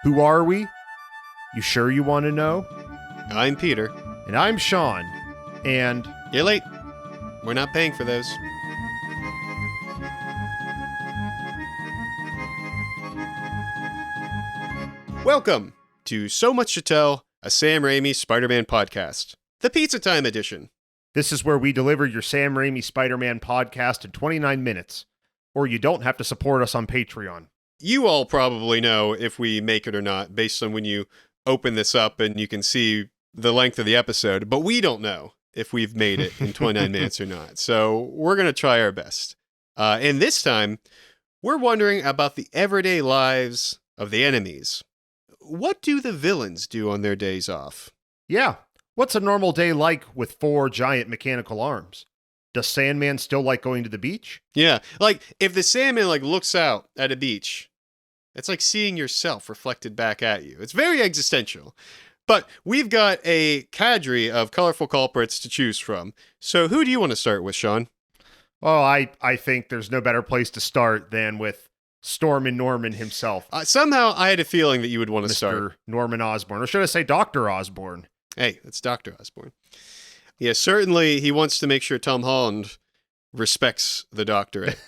Who are we? You sure you want to know? I'm Peter. And I'm Sean. And You're late. We're not paying for those. Welcome to So Much to Tell, a Sam Raimi Spider-Man podcast, the Pizza Time edition. This is where we deliver your Sam Raimi Spider-Man podcast in 29 minutes, or you don't have to support us on Patreon. You all probably know if we make it or not, based on when you open this up and you can see the length of the episode, but we don't know if we've made it in 29 minutes or not. So we're going to try our best. And this time, we're wondering about the everyday lives of the enemies. What do the villains do on their days off? Yeah. What's a normal day like with 4 giant mechanical arms? Does Sandman still like going to the beach? Yeah, like if the Sandman looks out at a beach, it's like seeing yourself reflected back at you. It's very existential. But we've got a cadre of colorful culprits to choose from. So who do you want to start with, Sean? Well, I think there's no better place to start than with Stormin' Norman himself. Somehow I had a feeling that you would want to Mr. start. Norman Osborn. Or should I say Dr. Osborn? Hey, it's Dr. Osborn. Yeah, certainly he wants to make sure Tom Holland respects the doctorate.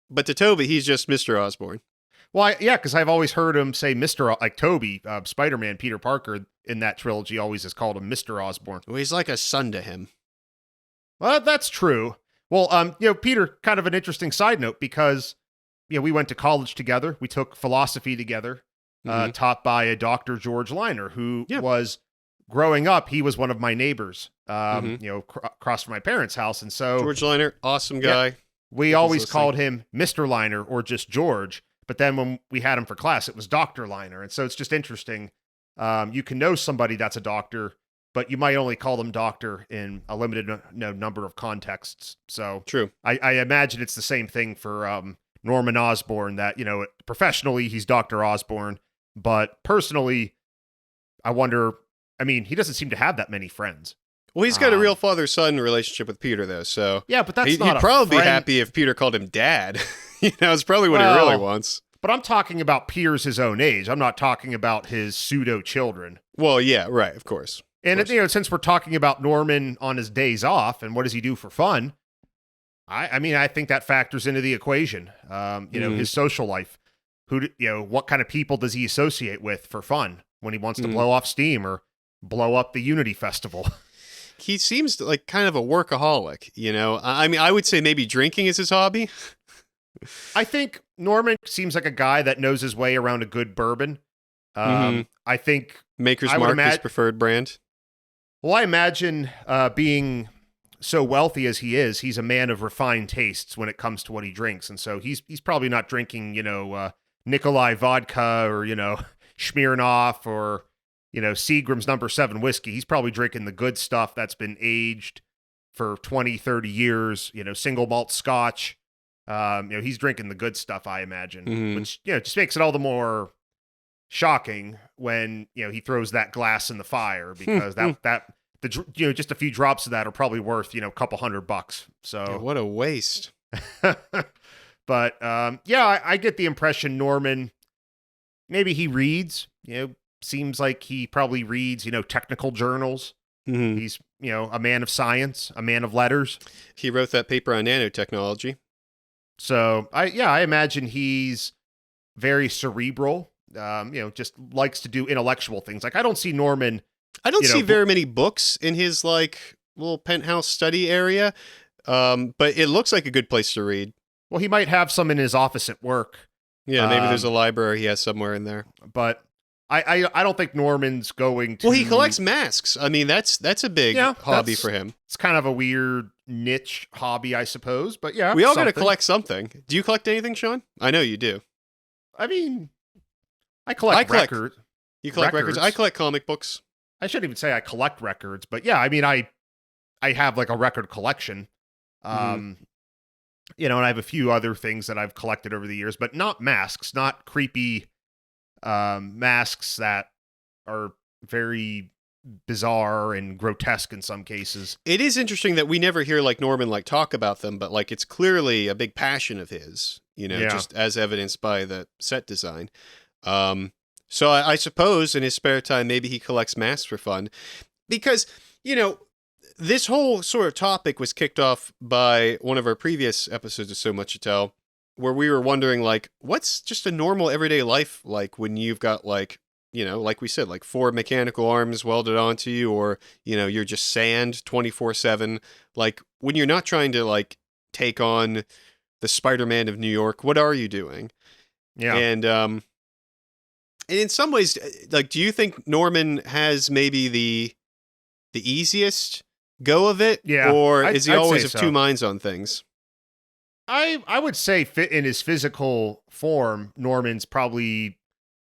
But to Toby, he's just Mr. Osborn. Well, yeah, because I've always heard him say Mr. Like Toby, Spider-Man, Peter Parker in that trilogy always has called him Mr. Osborn. Well, he's like a son to him. Well, that's true. Well, Peter, kind of an interesting side note because, we went to college together. We took philosophy together, taught by a Dr. George Liner, who was, growing up, he was one of my neighbors, across from my parents' house. And so George Liner, awesome guy. We always called him Mr. Liner or just George. But then when we had him for class, it was Dr. Liner. And so it's just interesting. You can know somebody that's a doctor, but you might only call them doctor in a limited number of contexts. So True. I imagine it's the same thing for Norman Osborn, that, professionally he's Dr. Osborn, but personally, I wonder, he doesn't seem to have that many friends. Well, he's got a real father-son relationship with Peter, though, so... Yeah, but that's he'd not probably be happy if Peter called him Dad. It's probably what he really wants. But I'm talking about peers his own age. I'm not talking about his pseudo-children. Well, yeah, right, of course. And, since we're talking about Norman on his days off, and what does he do for fun, I think that factors into the equation. His social life. What kind of people does he associate with for fun when he wants to blow off steam or blow up the Unity Festival? He seems like kind of a workaholic, I would say maybe drinking is his hobby. I think Norman seems like a guy that knows his way around a good bourbon. I think Maker's Mark, his preferred brand. Well, I imagine being so wealthy as he is, he's a man of refined tastes when it comes to what he drinks. And so he's probably not drinking, Nikolai vodka or, Smirnoff or, Seagram's No. 7 whiskey. He's probably drinking the good stuff that's been aged for 20, 30 years, single malt scotch. He's drinking the good stuff, I imagine, which, just makes it all the more shocking when, he throws that glass in the fire, because just a few drops of that are probably worth, a couple $100. So yeah, what a waste. But, I get the impression Norman, maybe he reads, seems like he probably reads, technical journals. He's, a man of science, a man of letters. He wrote that paper on nanotechnology. So I imagine he's very cerebral, just likes to do intellectual things. Like I don't see Norman. I don't see very many books in his little penthouse study area. But it looks like a good place to read. Well, he might have some in his office at work. Yeah, maybe there's a library he has somewhere in there. But I don't think Norman's going to... Well, he collects masks. That's a big hobby for him. It's kind of a weird niche hobby, I suppose. But yeah, we all got to collect something. Do you collect anything, Sean? I know you do. I collect records. You collect records? I collect comic books. I shouldn't even say I collect records, but yeah, I have like a record collection. And I have a few other things that I've collected over the years, but not masks, not creepy masks that are very bizarre and grotesque in some cases. It is interesting that we never hear Norman talk about them, but it's clearly a big passion of his, just as evidenced by the set design. So I suppose in his spare time, maybe he collects masks for fun. Because, this whole sort of topic was kicked off by one of our previous episodes of So Much to Tell, where we were wondering, like, what's just a normal everyday life like when you've got, like, like we said, like 4 mechanical arms welded onto you, or, you're just sand 24/7. Like, when you're not trying to, like, take on the Spider-Man of New York, what are you doing? Yeah. And in some ways, like, do you think Norman has maybe the easiest go of it? Yeah, Or is he I'd always say of so. two minds on things? I would say fit in his physical form, Norman's probably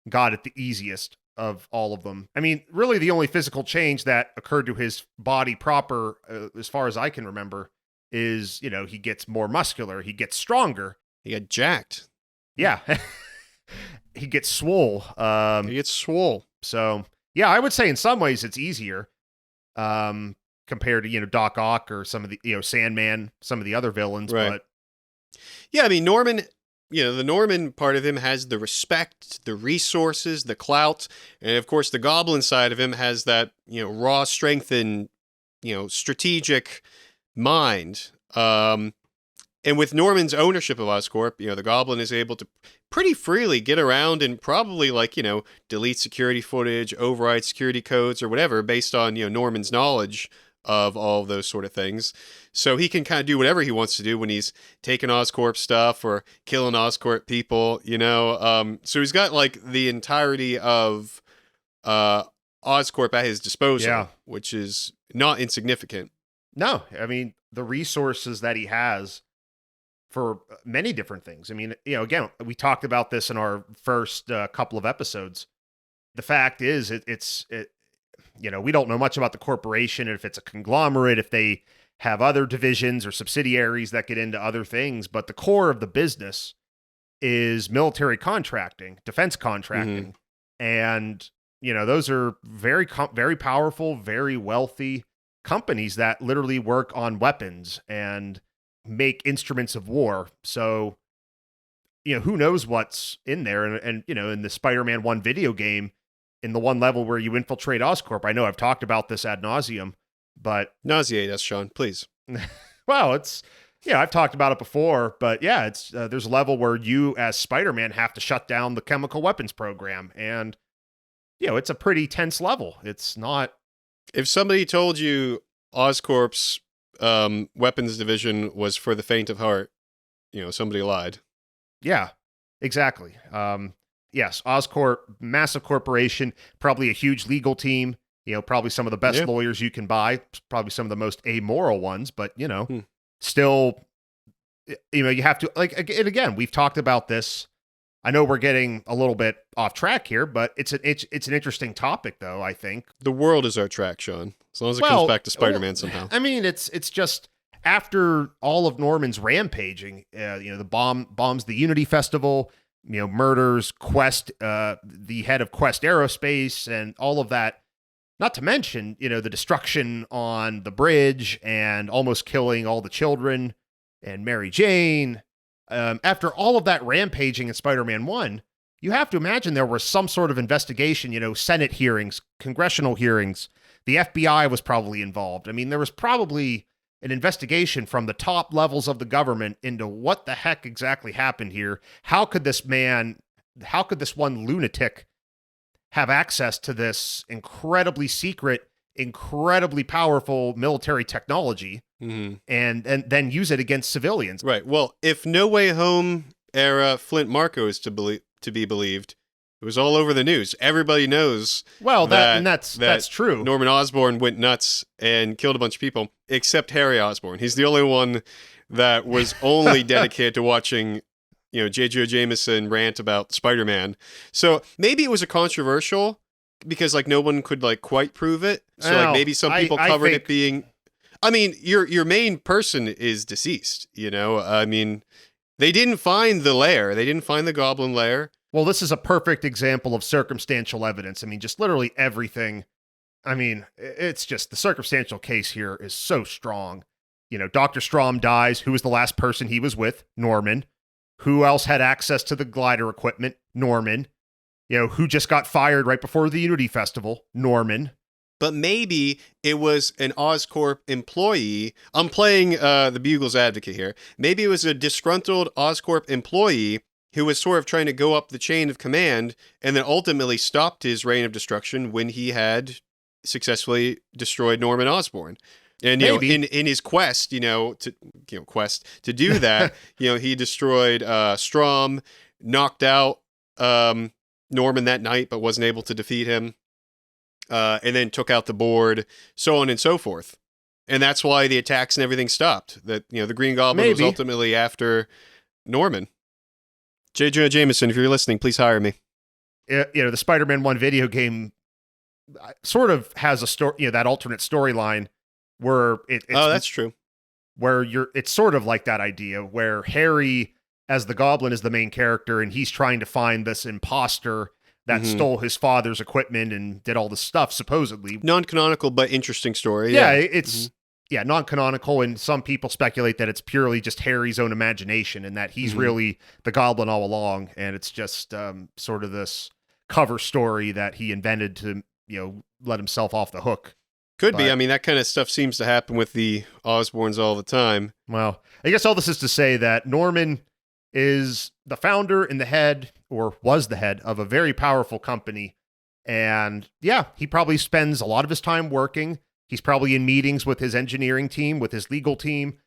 got it the easiest of all of them. I mean, really the only physical change that occurred to his body proper, as far as I can remember, is, he gets more muscular, he gets stronger. He got jacked. Yeah. He gets swole. He gets swole. So, yeah, I would say in some ways it's easier compared to, Doc Ock or some of the, Sandman, some of the other villains. Right. But Yeah, I mean, Norman, the Norman part of him has the respect, the resources, the clout. And of course, the Goblin side of him has that, raw strength and, strategic mind. And with Norman's ownership of Oscorp, the Goblin is able to pretty freely get around and probably, like, delete security footage, override security codes or whatever based on, Norman's knowledge of all of those sort of things. So he can kind of do whatever he wants to do when he's taking Oscorp stuff or killing Oscorp people, So he's got, like, the entirety of Oscorp at his disposal, which is not insignificant. No, I mean, the resources that he has for many different things. I mean, again, we talked about this in our first couple of episodes. The fact is, we don't know much about the corporation, if it's a conglomerate, if they have other divisions or subsidiaries that get into other things. But the core of the business is military contracting, defense contracting. Mm-hmm. And, those are very, very powerful, very wealthy companies that literally work on weapons and make instruments of war. So, who knows what's in there. And in the Spider-Man 1 video game, in the one level where you infiltrate Oscorp, I know I've talked about this ad nauseum, but... Nauseate us, Sean, please. Well, I've talked about it before, but yeah, it's there's a level where you as Spider-Man have to shut down the chemical weapons program. And, it's a pretty tense level. It's not... If somebody told you Oscorp's weapons division was for the faint of heart, somebody lied. Yeah, exactly. Yes, Oscorp, massive corporation, probably a huge legal team, probably some of the best lawyers you can buy, probably some of the most amoral ones, but, still, you have to, like, and again, we've talked about this. I know we're getting a little bit off track here, but it's an interesting topic, though, I think. The world is our track, Sean, as long as it comes back to Spider-Man somehow. I mean, it's just after all of Norman's rampaging, the bombs the Unity Festival, murders Quest, the head of Quest Aerospace, and all of that. Not to mention, the destruction on the bridge and almost killing all the children and Mary Jane. After all of that rampaging in Spider-Man 1, you have to imagine there was some sort of investigation, Senate hearings, congressional hearings. The FBI was probably involved. I mean, there was probably an investigation from the top levels of the government into what the heck exactly happened here. How could this one lunatic have access to this incredibly secret, incredibly powerful military technology and then use it against civilians? Right. Well, if No Way Home era Flint Marko is to be believed, it was all over the news. Everybody knows. Well, that's true. Norman Osborn went nuts and killed a bunch of people, except Harry Osborn. He's the only one that was only dedicated to watching, J. Jonah Jameson rant about Spider-Man. So maybe it was a controversial because, like, no one could, like, quite prove it. So, like, maybe some people covered it being. I mean, your main person is deceased. I mean, they didn't find the lair. They didn't find the Goblin lair. Well, this is a perfect example of circumstantial evidence. I mean, just literally everything. I mean, it's just the circumstantial case here is so strong. Dr. Strom dies. Who was the last person he was with? Norman. Who else had access to the glider equipment? Norman. who just got fired right before the Unity Festival, Norman. But maybe it was an Oscorp employee. I'm playing the Bugle's advocate here. Maybe it was a disgruntled Oscorp employee who was sort of trying to go up the chain of command and then ultimately stopped his reign of destruction when he had successfully destroyed Norman Osborn. And in his quest, to do that, he destroyed Strom, knocked out Norman that night, but wasn't able to defeat him. And then took out the board, so on and so forth. And that's why the attacks and everything stopped. That, the Green Goblin was ultimately after Norman. J. Jonah Jameson, if you're listening, please hire me. The Spider-Man 1 video game sort of has a story, that alternate storyline where that's true. Where it's sort of like that idea where Harry, as the Goblin, is the main character, and he's trying to find this imposter that stole his father's equipment and did all this stuff, supposedly. Non-canonical, but interesting story. Yeah, it's non-canonical, and some people speculate that it's purely just Harry's own imagination and that he's really the Goblin all along, and it's just sort of this cover story that he invented to, let himself off the hook. Could be. I mean, that kind of stuff seems to happen with the Osborns all the time. Well, I guess all this is to say that Norman is the founder and the head, or was the head, of a very powerful company. And yeah, he probably spends a lot of his time working. He's probably in meetings with his engineering team, with his legal team,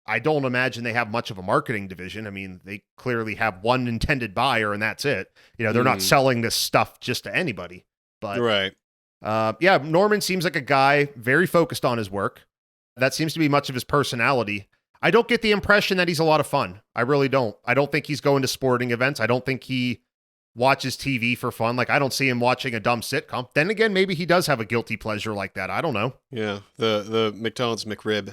I don't imagine they have much of a marketing division. I mean, they clearly have one intended buyer and that's it. They're not selling this stuff just to anybody. But right. Norman seems like a guy very focused on his work. That seems to be much of his personality. I don't get the impression that he's a lot of fun. I really don't. I don't think he's going to sporting events. I don't think he watches TV for fun. Like, I don't see him watching a dumb sitcom. Then again, maybe he does have a guilty pleasure like that. I don't know. Yeah, the McDonald's McRib.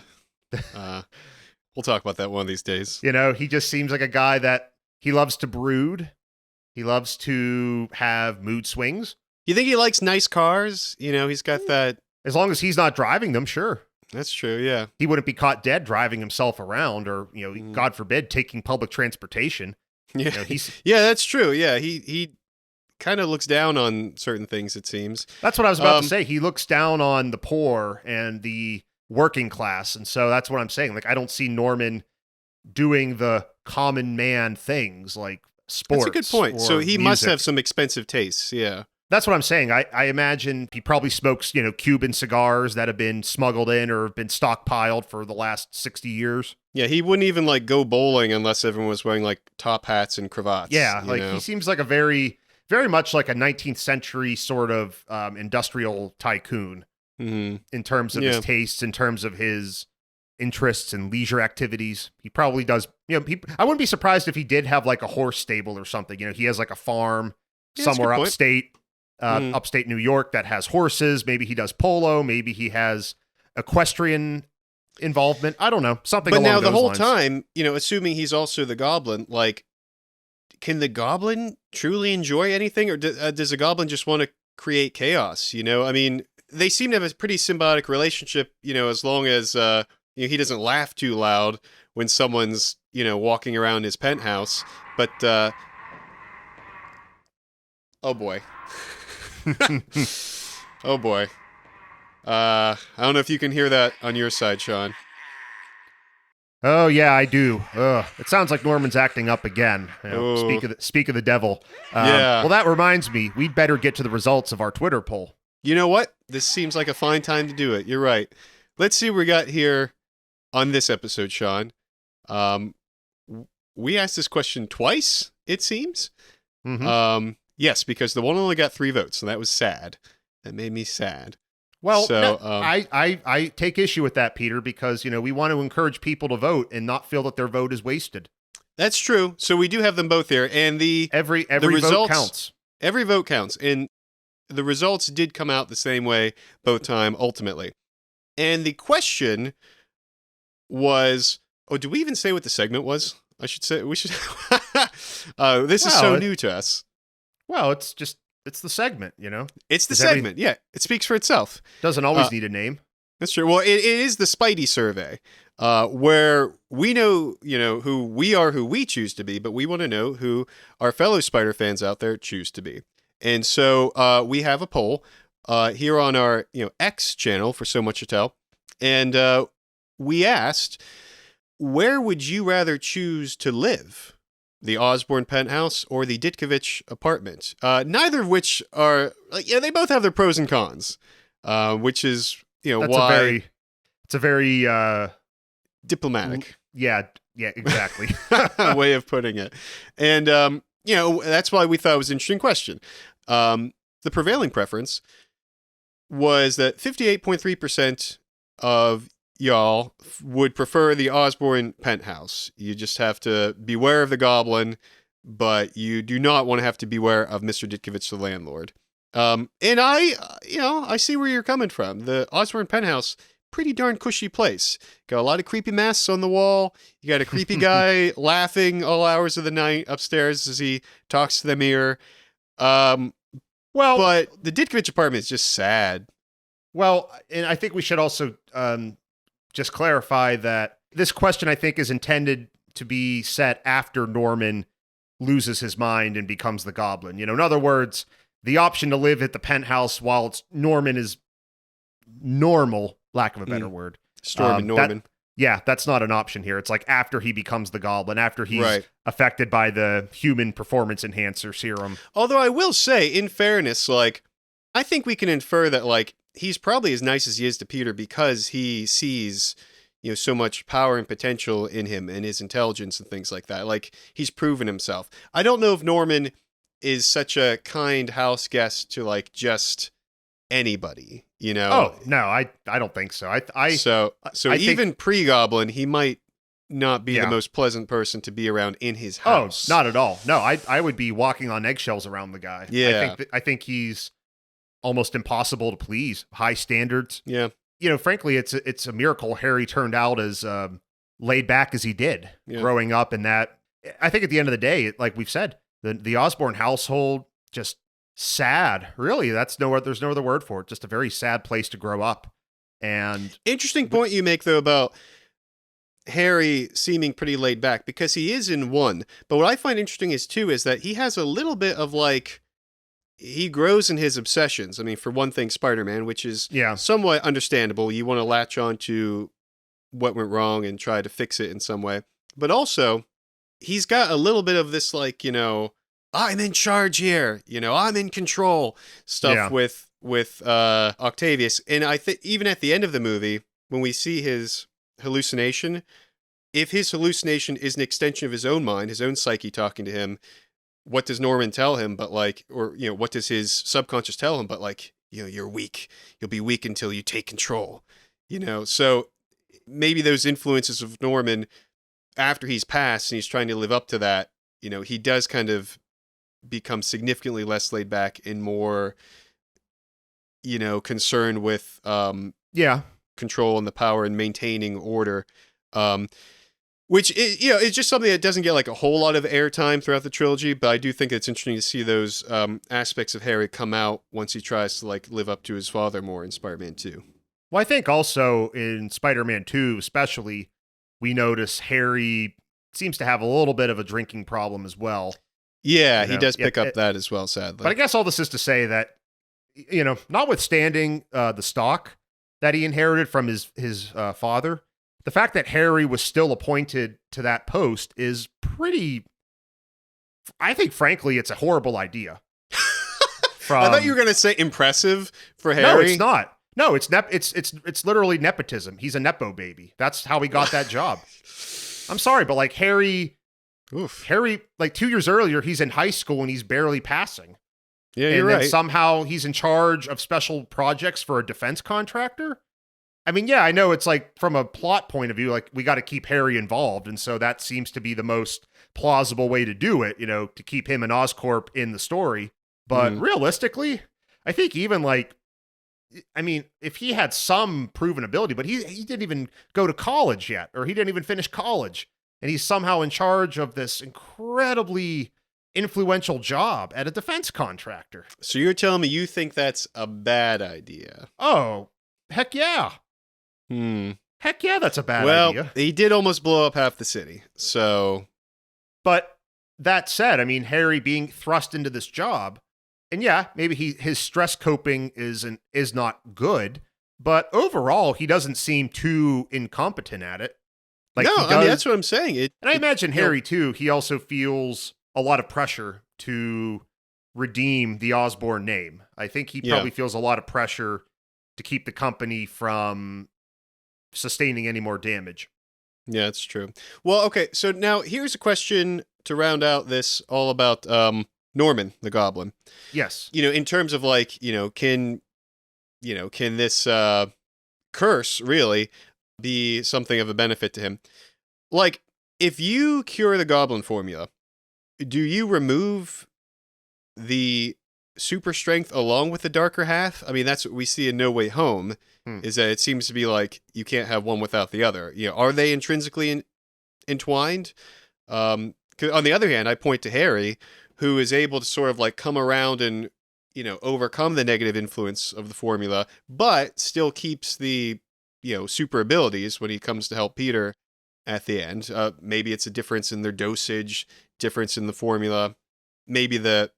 We'll talk about that one of these days. He just seems like a guy that he loves to brood. He loves to have mood swings. You think he likes nice cars? He's got that. As long as he's not driving them, sure. That's true, yeah. He wouldn't be caught dead driving himself around or, God forbid, taking public transportation. Yeah, yeah, that's true. Yeah, he kind of looks down on certain things, it seems. That's what I was about to say. He looks down on the poor and the working class. And so that's what I'm saying. Like, I don't see Norman doing the common man things like sports. That's a good point. So he must have some expensive tastes, yeah. That's what I'm saying. I imagine he probably smokes, Cuban cigars that have been smuggled in or have been stockpiled for the last 60 years. Yeah, he wouldn't even go bowling unless everyone was wearing top hats and cravats. Yeah, he seems like a very, very much like a 19th century sort of industrial tycoon in terms of his tastes, in terms of his interests and leisure activities. He probably does. I wouldn't be surprised if he did have a horse stable or something. He has a farm somewhere upstate. Upstate New York that has horses. Maybe he does polo. Maybe he has equestrian involvement. I don't know. Something along those lines. But now the whole time, assuming he's also the Goblin, can the Goblin truly enjoy anything? Or does the Goblin just want to create chaos? I mean, they seem to have a pretty symbiotic relationship, as long as he doesn't laugh too loud when someone's, walking around his penthouse. But, oh boy. Oh boy. I don't know if you can hear that on your side, Sean. Oh yeah, I do. It sounds like Norman's acting up again. Speak of the devil. Yeah. Well, that reminds me, we'd better get to the results of our Twitter poll. You know what? This seems like a fine time to do it. You're right. Let's see what we got here on this episode, Sean. We asked this question twice, it seems. Mm-hmm. Yes, because the one only got 3 votes, and that was sad. That made me sad. Well, so, I take issue with that, Peter, because we want to encourage people to vote and not feel that their vote is wasted. That's true. So we do have them both there, and every results, vote counts. Every vote counts, and the results did come out the same way both time ultimately. And the question was, do we even say what the segment was? I should say we should. This is so new to us. Well, it's the segment, It's the segment, yeah. It speaks for itself. Doesn't always need a name. That's true. Well, it is the Spidey survey. where we know, who we are, who we choose to be, but we want to know who our fellow Spider fans out there choose to be. And so we have a poll here on our X channel for So Much to Tell, and we asked, where would you rather choose to live? The Osborn penthouse or the Ditkovich apartment? Neither of which are, they both have their pros and cons, which is, That's why... It's a very diplomatic. Yeah, exactly. way of putting it. And, that's why we thought it was an interesting question. The prevailing preference was that 58.3% of y'all would prefer the Osborn penthouse. You just have to beware of the goblin, but you do not want to have to beware of Mr. Ditkovich, the landlord. And I see where you're coming from. The Osborn penthouse, pretty darn cushy place. Got a lot of creepy masks on the wall. You got a creepy guy laughing all hours of the night upstairs as he talks to the mirror. But the Ditkovich apartment is just sad. Well, and I think we should also just clarify that this question, I think, is intended to be set after Norman loses his mind and becomes the Goblin. In other words, the option to live at the penthouse while Norman is normal, lack of a better word. Storm and Norman. That's not an option here. It's like after he becomes the Goblin, after he's affected by the human performance enhancer serum. Although I will say, in fairness, I think we can infer that, he's probably as nice as he is to Peter because he sees, so much power and potential in him and his intelligence and things like that. He's proven himself. I don't know if Norman is such a kind house guest to, just anybody, Oh, no, I don't think so. So even pre-Goblin, he might not be the most pleasant person to be around in his house. Oh, not at all. No, I would be walking on eggshells around the guy. Yeah. I think he's almost impossible to please. High standards. Yeah. Frankly, it's a miracle Harry turned out as laid back as he did growing up, and that I think at the end of the day, like we've said, the Osborn household just sad. Really, there's no other word for it. Just a very sad place to grow up. And interesting point you make though about Harry seeming pretty laid back because he is in one. But what I find interesting is that he has a little bit of he grows in his obsessions. I mean, for one thing, Spider-Man, which is somewhat understandable. You want to latch on to what went wrong and try to fix it in some way. But also, he's got a little bit of this, I'm in charge here. I'm in control stuff with Octavius. And I think even at the end of the movie, when we see his hallucination, if his hallucination is an extension of his own mind, his own psyche talking to him, what does Norman tell him? But what does his subconscious tell him? But you're weak. You'll be weak until you take control. So maybe those influences of Norman after he's passed and he's trying to live up to that, he does kind of become significantly less laid back and more, concerned with, control and the power and maintaining order. Which is, it's just something that doesn't get a whole lot of airtime throughout the trilogy, but I do think it's interesting to see those aspects of Harry come out once he tries to live up to his father more in Spider-Man 2. Well, I think also in Spider-Man 2, especially, we notice Harry seems to have a little bit of a drinking problem as well. Yeah, he does pick up that as well, sadly. But I guess all this is to say that, notwithstanding the stock that he inherited from his father, the fact that Harry was still appointed to that post is pretty, I think, frankly, it's a horrible idea. I thought you were going to say impressive for Harry. No, it's not. No, it's literally nepotism. He's a nepo baby. That's how he got that job. I'm sorry, but Harry, 2 years earlier, he's in high school and he's barely passing. Yeah, you're right. And then somehow he's in charge of special projects for a defense contractor. I mean, I know it's from a plot point of view, we got to keep Harry involved. And so that seems to be the most plausible way to do it, to keep him and Oscorp in the story. But realistically, I think even if he had some proven ability, but he didn't even go to college yet, or he didn't even finish college. And he's somehow in charge of this incredibly influential job at a defense contractor. So you're telling me you think that's a bad idea? Oh, heck yeah. Heck yeah, that's a bad Well, idea. he did almost blow up half the city. So, But that said, I mean, Harry being thrust into this job, and yeah, maybe his stress coping is not good, but overall, he doesn't seem too incompetent at it. Like no, he I does, mean, that's what I'm saying. and I imagine Harry too. He also feels a lot of pressure to redeem the Osborn name. I think he probably feels a lot of pressure to keep the company from sustaining any more damage. Yeah, that's true. Well, okay, so now here's a question to round out this all about Norman the Goblin. Yes. In terms of like, can this curse really be something of a benefit to him? Like, if you cure the Goblin formula, do you remove the super strength along with the darker half? I mean, that's what we see in No Way Home, is that it seems to be like you can't have one without the other. Are they intrinsically entwined? 'Cause on the other hand, I point to Harry, who is able to sort of like come around and, overcome the negative influence of the formula, but still keeps the, super abilities when he comes to help Peter at the end. Maybe it's a difference in their dosage, difference in the formula. Maybe their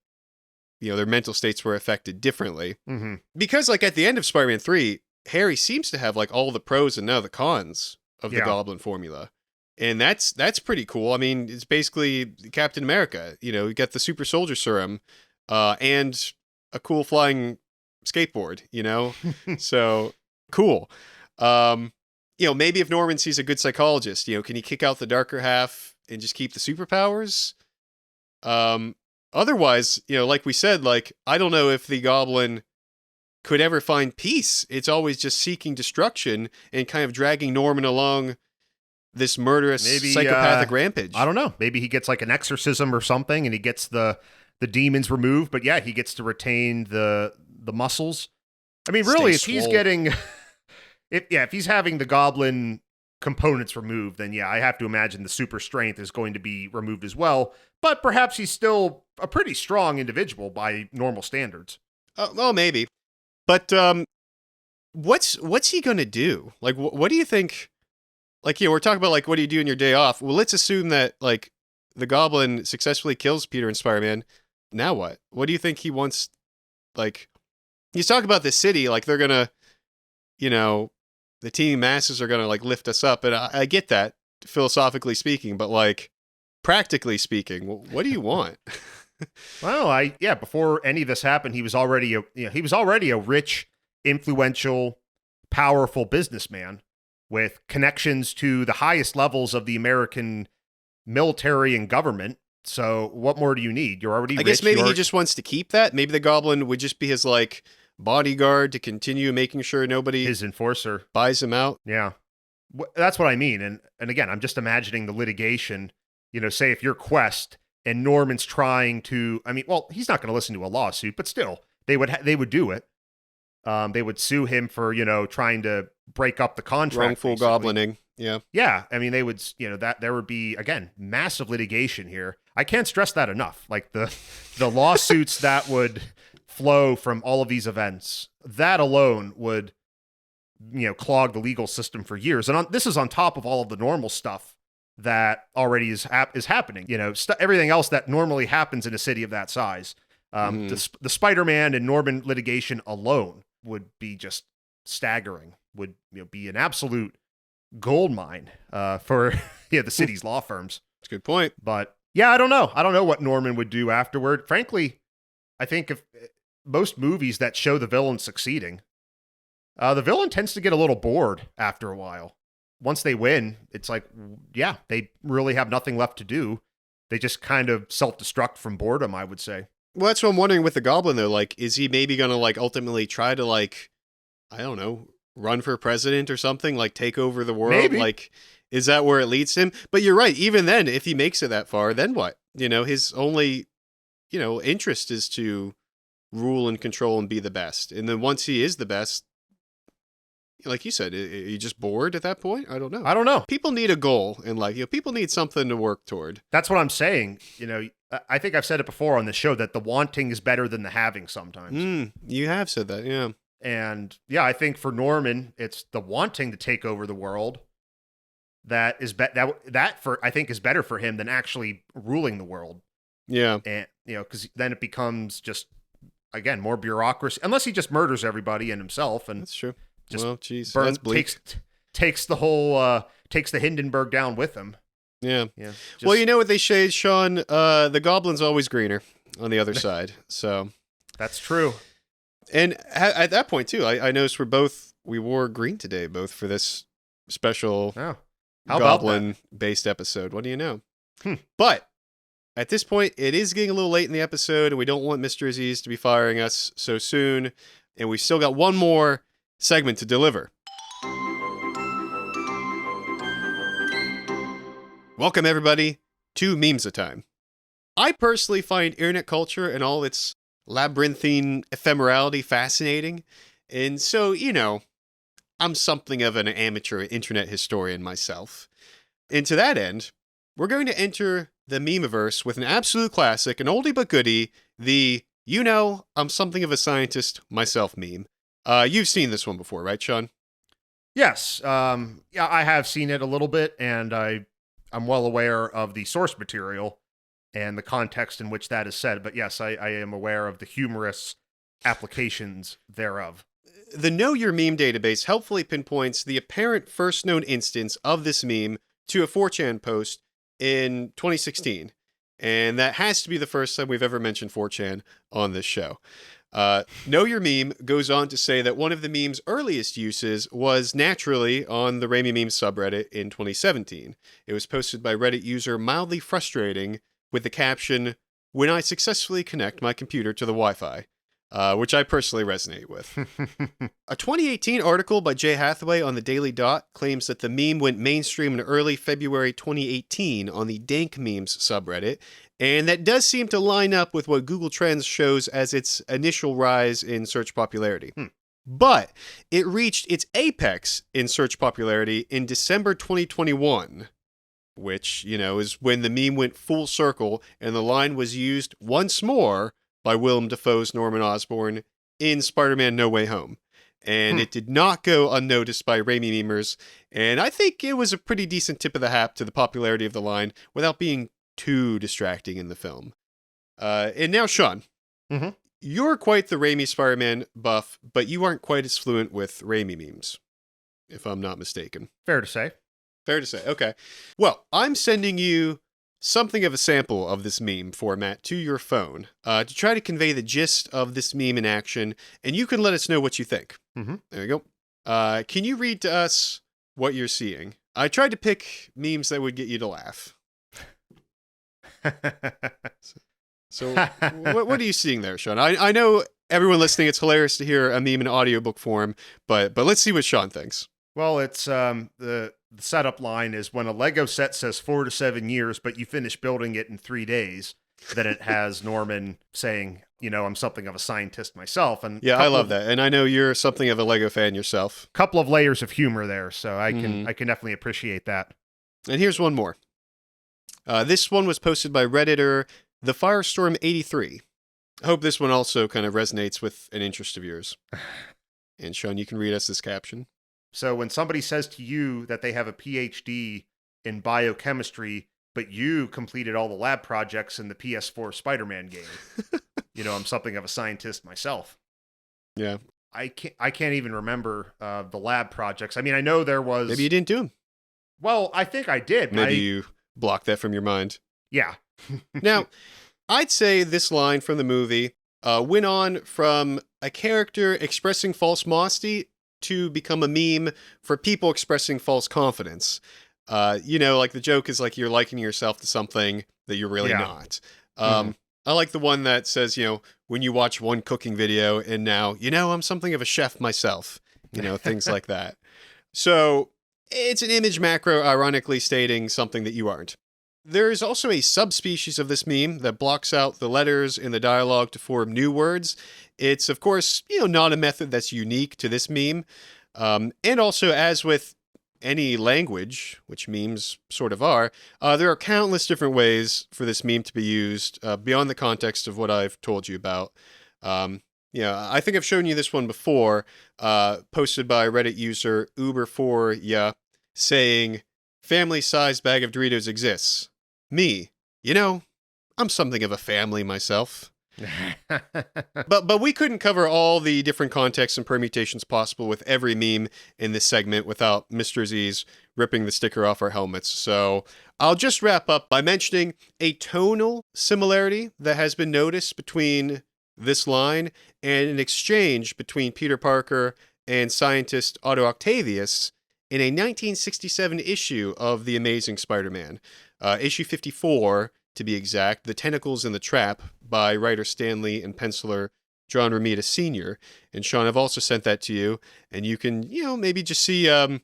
mental states were affected differently. Mm-hmm. Because like at the end of Spider-Man 3, Harry seems to have like all the pros and now the cons of the Goblin formula. And that's pretty cool. I mean, it's basically Captain America. You got the super soldier serum and a cool flying skateboard, So cool. Maybe if Norman sees a good psychologist, can he kick out the darker half and just keep the superpowers? Otherwise, like we said, like, I don't know if the Goblin could ever find peace. It's always just seeking destruction and kind of dragging Norman along this murderous psychopathic rampage. I don't know. Maybe he gets like an exorcism or something and he gets the demons removed, but yeah, he gets to retain the muscles. I mean, really, if he's getting if he's having the Goblin components removed, then yeah, I have to imagine the super strength is going to be removed as well. But perhaps he's still a pretty strong individual by normal standards. Well, maybe. But what's he gonna do? Like, what do you think? Like, we're talking about like, what do you do in your day off? Well, let's assume that like the Goblin successfully kills Peter and Spider-Man. Now what? What do you think he wants? Like, he's talking about this city, like they're gonna, the teeming masses are gonna like lift us up, and I get that philosophically speaking, but like practically speaking, what do you want? Well, before any of this happened, he was already a rich, influential, powerful businessman with connections to the highest levels of the American military and government. So what more do you need? You're already rich. I guess maybe he just wants to keep that. Maybe the Goblin would just be his like bodyguard to continue making sure nobody his enforcer buys him out. Yeah. That's what I mean. And again, I'm just imagining the litigation, say if you're Quest and Norman's trying to, he's not going to listen to a lawsuit, but still they would do it. They would sue him for, trying to break up the contract. Wrongful goblining. Yeah. Yeah. I mean, they would, that there would be, again, massive litigation here. I can't stress that enough. Like the lawsuits that would flow from all of these events, that alone would, clog the legal system for years. And this is on top of all of the normal stuff that already is happening. Everything else that normally happens in a city of that size. The Spider-Man and Norman litigation alone would be just staggering. Would be an absolute gold mine for the city's law firms. That's a good point. But yeah, I don't know. I don't know what Norman would do afterward. Frankly, I think if most movies that show the villain succeeding, the villain tends to get a little bored after a while. Once they win, it's like, yeah, they really have nothing left to do. They just kind of self-destruct from boredom, I would say. Well, that's what I'm wondering with the Goblin, though. Like, is he maybe going to, like, ultimately try to, like, I don't know, run for president or something? Like, take over the world? Maybe. Like, is that where it leads him? But you're right. Even then, if he makes it that far, then what? His only, interest is to rule and control and be the best. And then once he is the best, like you said, are you just bored at that point? I don't know. People need a goal in life. People need something to work toward. That's what I'm saying. I think I've said it before on the show that the wanting is better than the having sometimes. You have said that, yeah. And yeah, I think for Norman, it's the wanting to take over the world that is I think is better for him than actually ruling the world. Yeah. And because then it becomes just, again, more bureaucracy, unless he just murders everybody and himself, and That's true. just well, geez, that's bleak. takes the whole takes the Hindenburg down with him. Yeah. Yeah. Well, you know what they say, Sean? The goblin's always greener on the other side. So that's true. And at that point too, I noticed we wore green today, both for this special goblin-based episode. What do you know? But at this point, it is getting a little late in the episode, and we don't want Mr. Aziz to be firing us so soon. And we've still got one more segment to deliver. Welcome, everybody, to Memes of Time. I personally find internet culture and all its labyrinthine ephemerality fascinating. And so, I'm something of an amateur internet historian myself. And to that end, we're going to enter the memeverse with an absolute classic, an oldie but goodie, the I'm something of a scientist myself meme. You've seen this one before, right, Sean? Yes. Yeah, I have seen it a little bit, and I'm well aware of the source material and the context in which that is said. But yes, I am aware of the humorous applications thereof. The Know Your Meme database helpfully pinpoints the apparent first known instance of this meme to a 4chan post in 2016. And that has to be the first time we've ever mentioned 4chan on this show. Know Your Meme goes on to say that one of the meme's earliest uses was naturally on the Raimi Memes subreddit in 2017. It was posted by Reddit user Mildly Frustrating with the caption, "When I successfully connect my computer to the Wi-Fi," which I personally resonate with. A 2018 article by Jay Hathaway on the Daily Dot claims that the meme went mainstream in early February 2018 on the Dank Memes subreddit, and that does seem to line up with what Google Trends shows as its initial rise in search popularity. But it reached its apex in search popularity in December 2021, which, is when the meme went full circle and the line was used once more by Willem Dafoe's Norman Osborn in Spider-Man No Way Home. And it did not go unnoticed by Raimi memers, and I think it was a pretty decent tip of the hat to the popularity of the line without being too distracting in the film. And now, Sean, you're quite the Raimi Spider-Man buff, but you aren't quite as fluent with Raimi memes, if I'm not mistaken. Fair to say. Fair to say, okay. Well, I'm sending you something of a sample of this meme format to your phone to try to convey the gist of this meme in action, and you can let us know what you think. There you go. Can you read to us what you're seeing? I tried to pick memes that would get you to laugh. So what are you seeing there, Sean? I know everyone listening, it's hilarious to hear a meme in audiobook form, but let's see what Sean thinks. Well, it's the setup line is when a Lego set says 4 to 7 years, but you finish building it in 3 days. Then it has Norman saying, I'm something of a scientist myself. And yeah, I love that. And I know you're something of a Lego fan yourself. Couple of layers of humor there, so I can definitely appreciate that. And here's one more. This one was posted by Redditor The Firestorm83. I hope this one also kind of resonates with an interest of yours. And Sean, you can read us this caption. So when somebody says to you that they have a PhD in biochemistry, but you completed all the lab projects in the PS4 Spider-Man game, I'm something of a scientist myself. Yeah. I can't even remember the lab projects. I mean, I know there was... Maybe you didn't do them. Well, I think I did. Maybe you blocked that from your mind. Yeah. Now, I'd say this line from the movie went on from a character expressing false modesty to become a meme for people expressing false confidence. Like the joke is like you're likening yourself to something that you're really not. I like the one that says, when you watch one cooking video and now, I'm something of a chef myself, things like that. So it's an image macro ironically stating something that you aren't. There's also a subspecies of this meme that blocks out the letters in the dialogue to form new words. It's, of course, not a method that's unique to this meme. And also, as with any language, which memes sort of are, there are countless different ways for this meme to be used beyond the context of what I've told you about. Yeah, I think I've shown you this one before, posted by Reddit user Uber4ya, saying, family-sized bag of Doritos exists. Me, I'm something of a family myself. But we couldn't cover all the different contexts and permutations possible with every meme in this segment without Mr. Z's ripping the sticker off our helmets. So I'll just wrap up by mentioning a tonal similarity that has been noticed between this line and an exchange between Peter Parker and scientist Otto Octavius in a 1967 issue of The Amazing Spider-Man. Issue 54, to be exact, The Tentacles in the Trap, by writer Stan Lee and penciler John Romita Sr. And Sean, I've also sent that to you, and you can, maybe just see that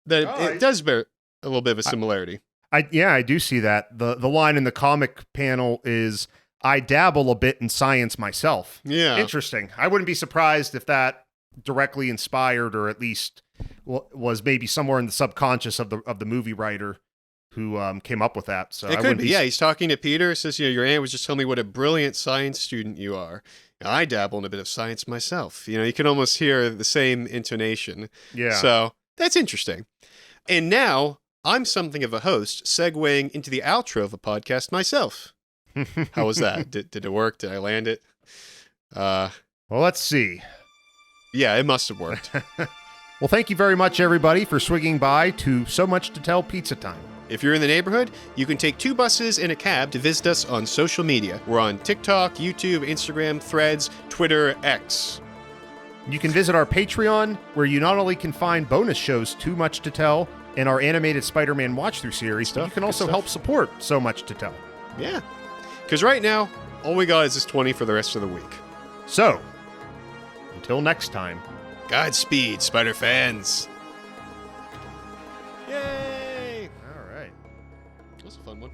it does bear a little bit of a similarity. I do see that. The line in the comic panel is, I dabble a bit in science myself. Yeah. Interesting. I wouldn't be surprised if that directly inspired, or at least was maybe somewhere in the subconscious of the movie writer who came up with that. So it could be. Yeah, he's talking to Peter. Says, your aunt was just telling me what a brilliant science student you are. I dabble in a bit of science myself. You can almost hear the same intonation. Yeah. So that's interesting. And now I'm something of a host, segueing into the outro of a podcast myself. How was that? Did it work? Did I land it? Well, let's see. Yeah, it must have worked. Well, thank you very much, everybody, for swinging by to So Much to Tell Pizza Time. If you're in the neighborhood, you can take 2 buses and a cab to visit us on social media. We're on TikTok, YouTube, Instagram, Threads, Twitter, X. You can visit our Patreon, where you not only can find bonus shows Too Much to Tell and our animated Spider-Man watch-through series, but you can also help support So Much to Tell. Yeah. Because right now, all we got is this 20 for the rest of the week. So, until next time. Godspeed, Spider fans. Yay! All right. That was a fun one.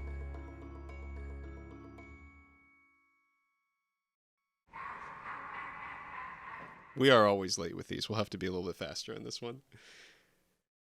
We are always late with these. We'll have to be a little bit faster on this one.